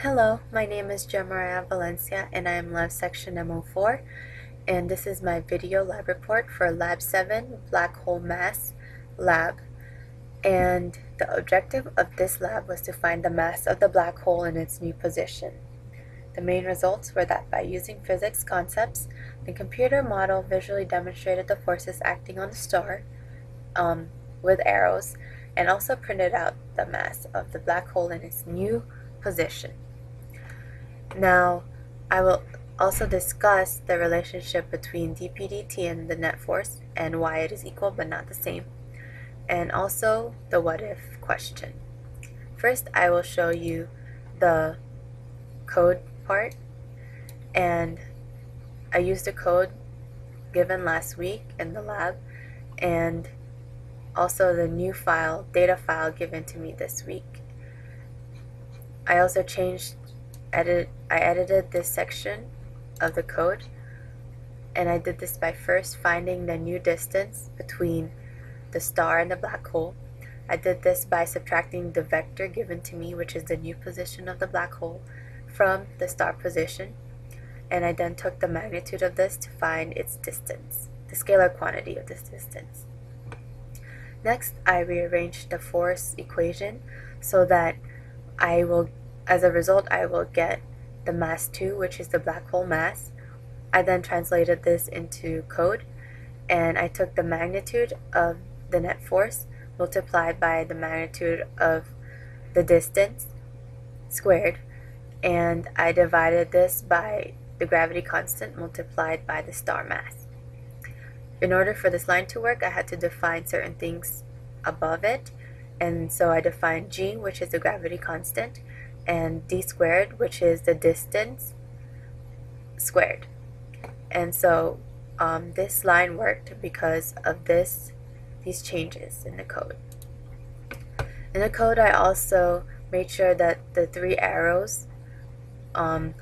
Hello, my name is Maria Valencia and I am Lab Section M04, and this is my video lab report for Lab 7 Black Hole Mass Lab. And the objective of this lab was to find the mass of the black hole in its new position. The main results were that by using physics concepts, the computer model visually demonstrated the forces acting on the star with arrows, and also printed out the mass of the black hole in its new position. Now, I will also discuss the relationship between dp/dt and the net force and why it is equal but not the same, and also the what if question. First, I will show you the code part, and I used the code given last week in the lab and also the new file, data file given to me this week. I also I edited this section of the code, and I did this by first finding the new distance between the star and the black hole. I did this by subtracting the vector given to me, which is the new position of the black hole, from the star position, and I then took the magnitude of this to find its distance, the scalar quantity of this distance. Next, I rearranged the force equation so that as a result, I will get the mass 2, which is the black hole mass. I then translated this into code, and I took the magnitude of the net force multiplied by the magnitude of the distance squared, and I divided this by the gravity constant multiplied by the star mass. In order for this line to work, I had to define certain things above it, and so I defined g, which is the gravity constant, and d squared, which is the distance squared. And so this line worked because of these changes in the code. In the code, I also made sure that the 3 arrows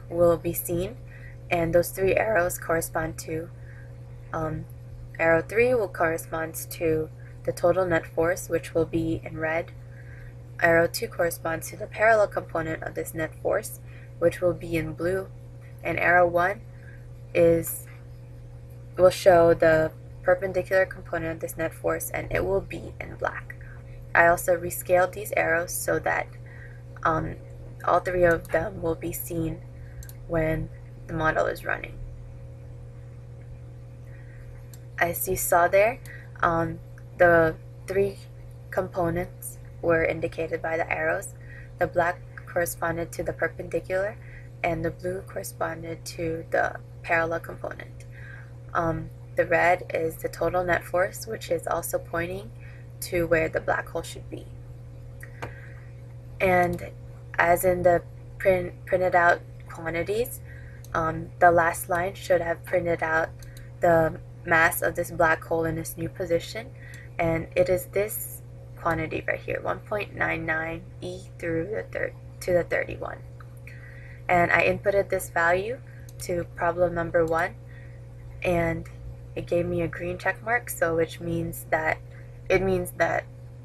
will be seen, and those 3 arrows correspond to arrow 3 will correspond to the total net force, which will be in red. Arrow 2 corresponds to the parallel component of this net force, which will be in blue, and arrow 1 will show the perpendicular component of this net force, and it will be in black. I also rescaled these arrows so that all 3 of them will be seen when the model is running. As you saw there, the 3 components were indicated by the arrows. The black corresponded to the perpendicular, and the blue corresponded to the parallel component. The red is the total net force, which is also pointing to where the black hole should be. And as in the printed out quantities, the last line should have printed out the mass of this black hole in its new position, and it is this quantity right here, 1.99 e to the 31. And I inputted this value to problem number 1, and it gave me a green check mark, so which means that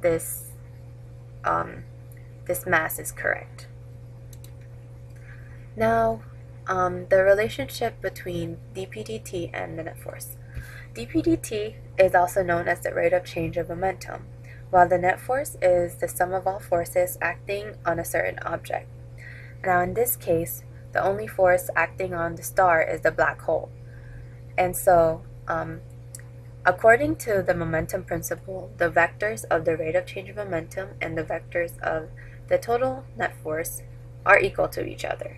this mass is correct. Now, the relationship between dp/dt and the net force. dp/dt is also known as the rate of change of momentum, while the net force is the sum of all forces acting on a certain object. Now, in this case, the only force acting on the star is the black hole. And so, according to the momentum principle, the vectors of the rate of change of momentum and the vectors of the total net force are equal to each other.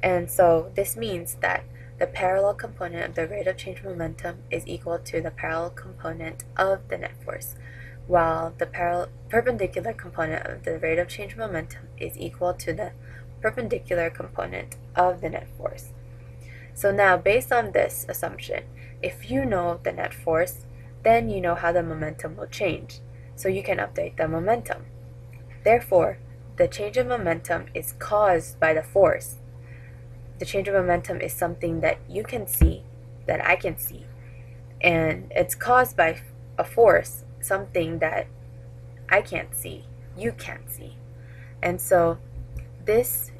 And so this means that the parallel component of the rate of change of momentum is equal to the parallel component of the net force, while the perpendicular component of the rate of change of momentum is equal to the perpendicular component of the net force. So now, based on this assumption, if you know the net force, then you know how the momentum will change, so you can update the momentum. Therefore, the change of momentum is caused by the force. The change of momentum is something that you can see, that I can see, and it's caused by a force, something that I can't see, you can't see. And so this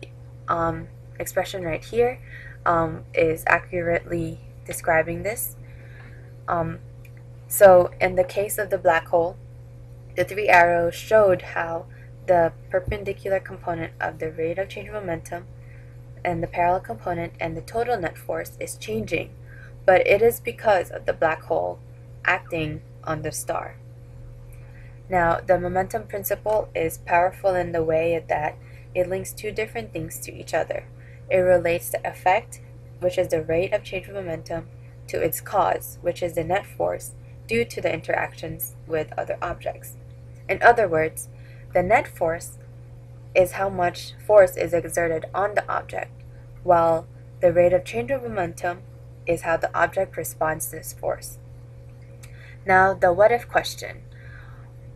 expression right here is accurately describing this. So in the case of the black hole, the three arrows showed how the perpendicular component of the rate of change of momentum and the parallel component and the total net force is changing, but it is because of the black hole acting on the star. Now, the momentum principle is powerful in the way that it links two different things to each other. It relates the effect, which is the rate of change of momentum, to its cause, which is the net force, due to the interactions with other objects. In other words, the net force is how much force is exerted on the object, while the rate of change of momentum is how the object responds to this force. Now, the what if question.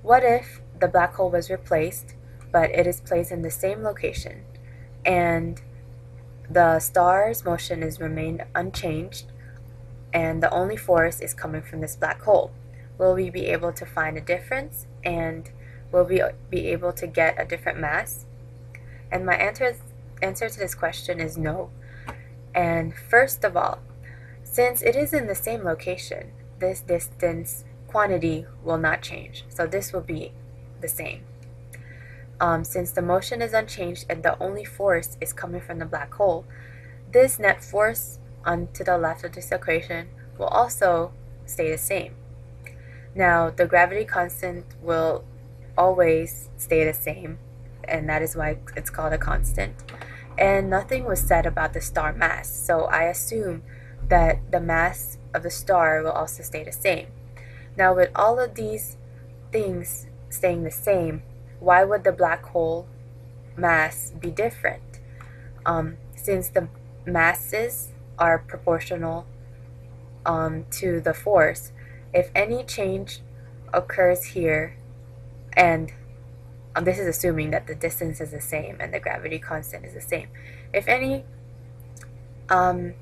What if the black hole was replaced, but it is placed in the same location, and the star's motion is remained unchanged, and the only force is coming from this black hole? Will we be able to find a difference, and will we be able to get a different mass? And my answer to this question is no. And first of all, since it is in the same location, this distance quantity will not change. So this will be the same. Since the motion is unchanged and the only force is coming from the black hole, this net force to the left of this equation will also stay the same. Now, the gravity constant will always stay the same, and that is why it's called a constant. And nothing was said about the star mass, so I assume that the mass of the star will also stay the same. Now, with all of these things staying the same, why would the black hole mass be different? Since the masses are proportional to the force, if any change occurs here, and this is assuming that the distance is the same and the gravity constant is the same. If any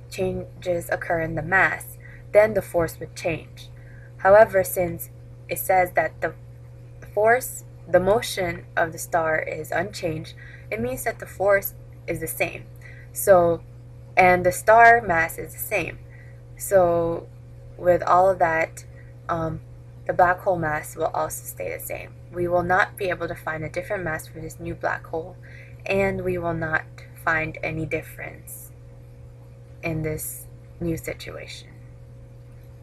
changes occur in the mass, then the force would change. However, since it says that the motion of the star is unchanged, it means that the force is the same. So, and the star mass is the same. So, with all of that, the black hole mass will also stay the same. We will not be able to find a different mass for this new black hole, and we will not find any difference in this new situation.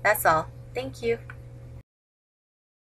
That's all. Thank you.